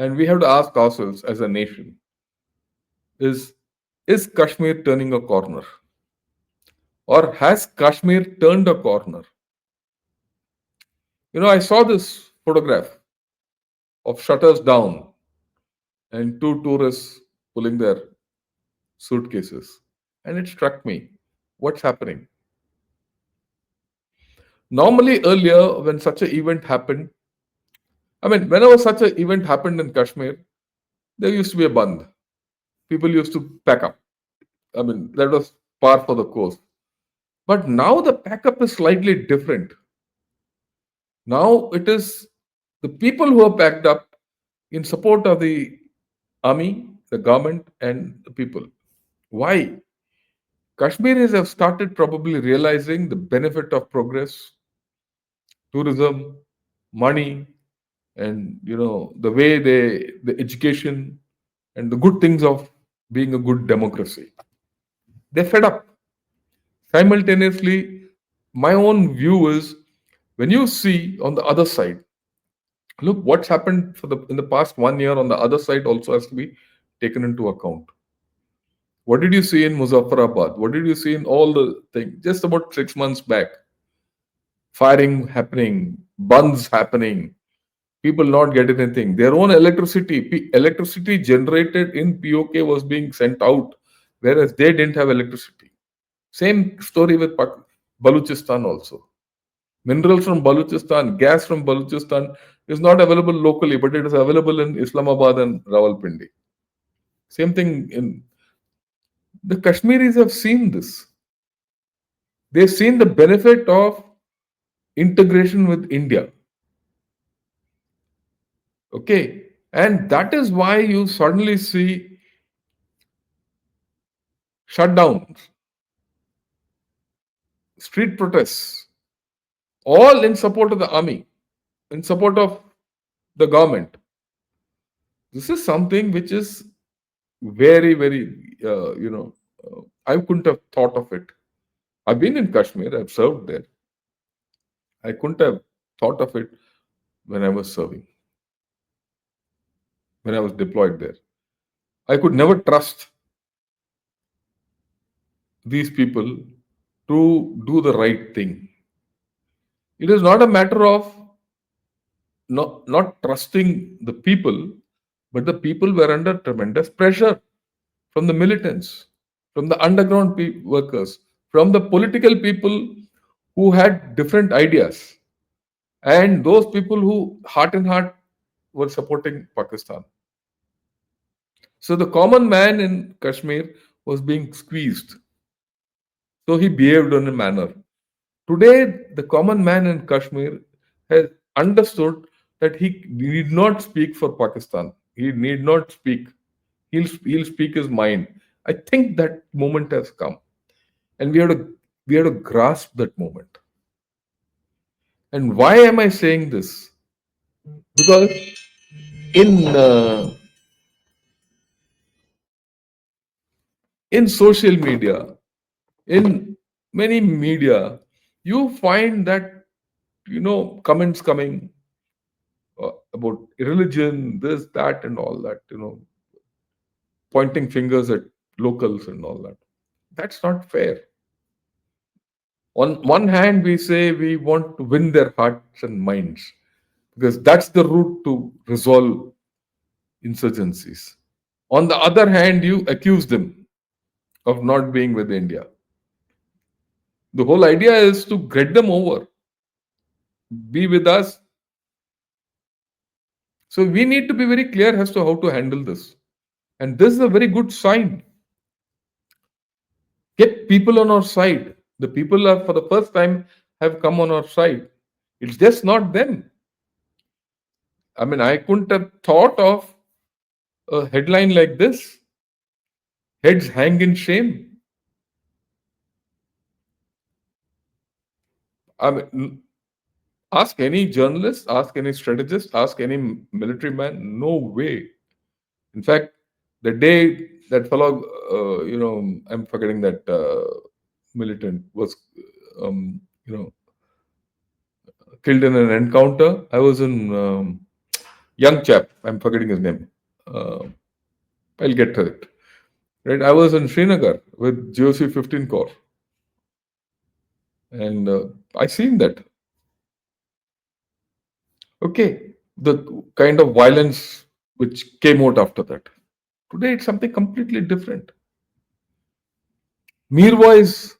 And we have to ask ourselves as a nation, is is Kashmir turning a corner? Or has Kashmir turned a corner? I saw this photograph of shutters down and two tourists pulling their suitcases. And it struck me, what's happening? Normally, earlier, when such an event happened, whenever such an event happened in Kashmir, there used to be a band. People used to pack up. That was par for the course. But now the pack up is slightly different. Now it is the people who are packed up in support of the army, the government, and the people. Why? Kashmiris have started probably realizing the benefit of progress, tourism, money, and the way the education and the good things of being a good democracy. They're fed up. Simultaneously, my own view is when you see on the other side, look what's happened in the past 1 year on the other side also has to be taken into account. What did you see in Muzaffarabad? What did you see in all the things? Just about 6 months back, firing happening, bunds happening, people not getting anything. Their own electricity generated in POK was being sent out, whereas they didn't have electricity. Same story with Baluchistan also. Minerals from Baluchistan, gas from Baluchistan is not available locally, but it is available in Islamabad and Rawalpindi. Same thing in the Kashmiris have seen this. They've seen the benefit of integration with India. Okay. And that is why you suddenly see shutdowns, street protests, all in support of the army, in support of the government. This is something which is very, very, I couldn't have thought of it. I've been in Kashmir, I've served there. I couldn't have thought of it when I was serving, when I was deployed there. I could never trust these people to do the right thing. It is not a matter of not trusting the people, but the people were under tremendous pressure from the militants, from the underground workers, from the political people who had different ideas, and those people who, heart and heart, were supporting Pakistan. So the common man in Kashmir was being squeezed. So he behaved in a manner. Today, the common man in Kashmir has understood that he need not speak for Pakistan. He need not speak. He'll speak his mind. I think that moment has come, and we have to grasp that moment. And why am I saying this? Because in in social media, in many media, you find that comments coming about religion, this, that, and all that. Pointing fingers at locals and all that. That's not fair. On one hand, we say we want to win their hearts and minds because that's the route to resolve insurgencies. On the other hand, you accuse them of not being with India. The whole idea is to get them over, be with us. So we need to be very clear as to how to handle this. And this is a very good sign. Get people on our side. The people are, for the first time, have come on our side. It's just not them. I couldn't have thought of a headline like this. Heads hang in shame. I mean, ask any journalist, ask any strategist, ask any military man. No way. In fact, the day that fellow, I'm forgetting that militant was, um, you know, killed in an encounter. I was in young chap. I'm forgetting his name. Uh, I'll get to it. Right, I was in Srinagar with GOC 15 core, and I seen that. Okay, the kind of violence which came out after that. Today, it's something completely different. Mirwais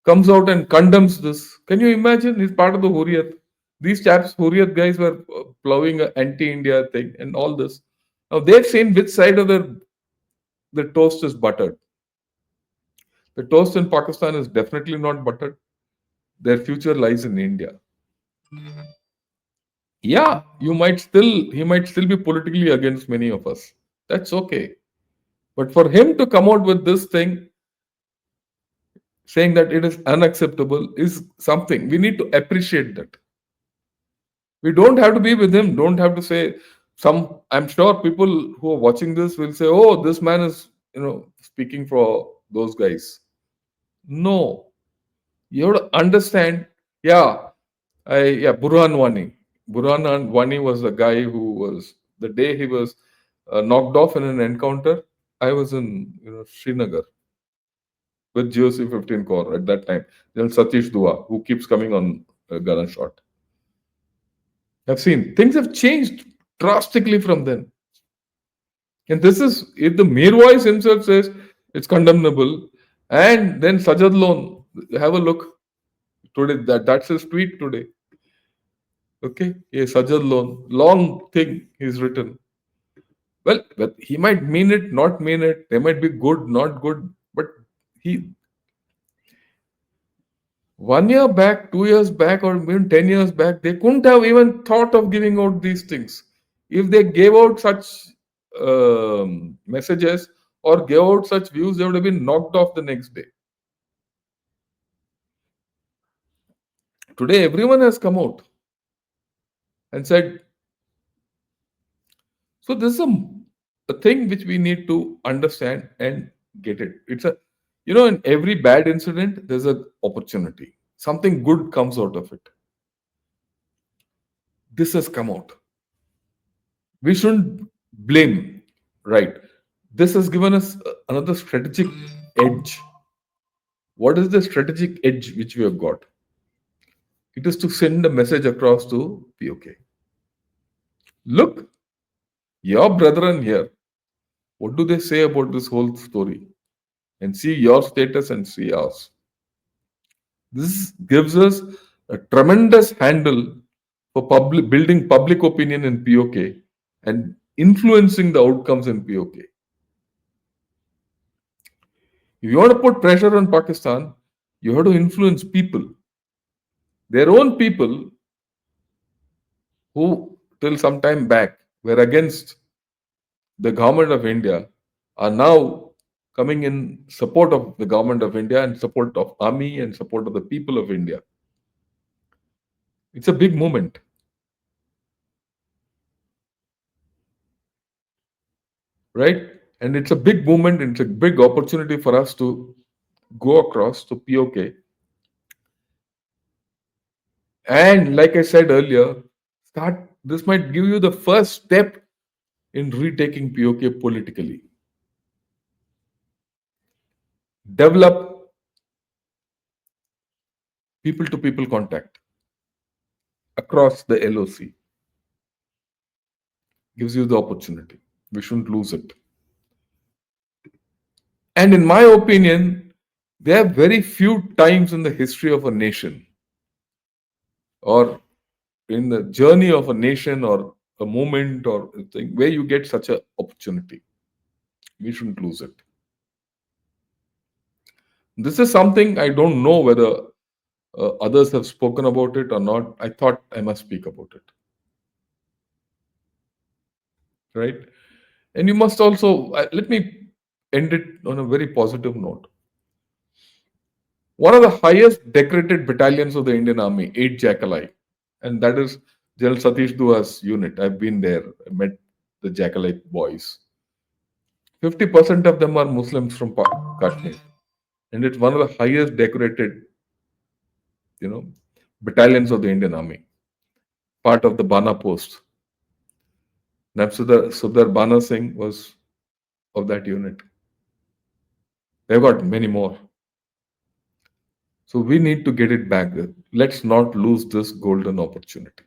comes out and condemns this. Can you imagine? He's part of the Hurriyat. These chaps, Hurriyat guys, were plowing an anti-India thing and all this. Now they've seen which side of the toast is buttered. The toast in Pakistan is definitely not buttered. Their future lies in India. Yeah, he might still be politically against many of us. That's okay. But for him to come out with this thing, saying that it is unacceptable, is something we need to appreciate that. We don't have to be with him, don't have to say some. I'm sure people who are watching this will say, oh, this man is, speaking for those guys. No, you have to understand. Yeah, Burhan Wani. Burhan Wani was the guy who was, the day he was knocked off in an encounter. I was in Srinagar with GOC 15 core at that time. Then Satish Dua, who keeps coming on Gun Shot. I've seen things have changed drastically from then. And this is, if the Mirwais himself says it's condemnable, and then Sajad Lone, have a look today. That's his tweet today. Okay, Sajad Lone, long thing he's written. Well, but he might mean it, not mean it. They might be good, not good. But he, 1 year back, 2 years back, or even 10 years back, they couldn't have even thought of giving out these things. If they gave out such messages or gave out such views, they would have been knocked off the next day. Today, everyone has come out and said, so this is a thing which we need to understand and get it. It's a, in every bad incident, there's an opportunity. Something good comes out of it. This has come out. We shouldn't blame, right? This has given us another strategic edge. What is the strategic edge which we have got? It is to send a message across to POK. Look, your brethren here, what do they say about this whole story? And see your status and see ours. This gives us a tremendous handle for building public opinion in POK and influencing the outcomes in POK. If you want to put pressure on Pakistan, you have to influence people. Their own people who, till some time back, were against the government of India are now coming in support of the government of India and support of army and support of the people of India. It's a big moment. Right? And it's a big movement, it's a big opportunity for us to go across to POK. And like I said earlier, this might give you the first step in retaking POK politically. Develop people to people contact across the LOC. Gives you the opportunity. We shouldn't lose it. And in my opinion, there are very few times in the history of a nation or in the journey of a nation or a moment or a thing where you get such an opportunity. We shouldn't lose it. This is something I don't know whether others have spoken about it or not. I thought I must speak about it. Right? And you must also, let me end it on a very positive note. One of the highest decorated battalions of the Indian Army, 8 Jackalai, and that is General Satish Dua's unit. I've been there, I met the Jackalai boys. 50% of them are Muslims from Kashmir, and it's one of the highest decorated, battalions of the Indian Army, part of the Bana post. Subdar Bana Singh was of that unit. They've got many more. So we need to get it back. Let's not lose this golden opportunity.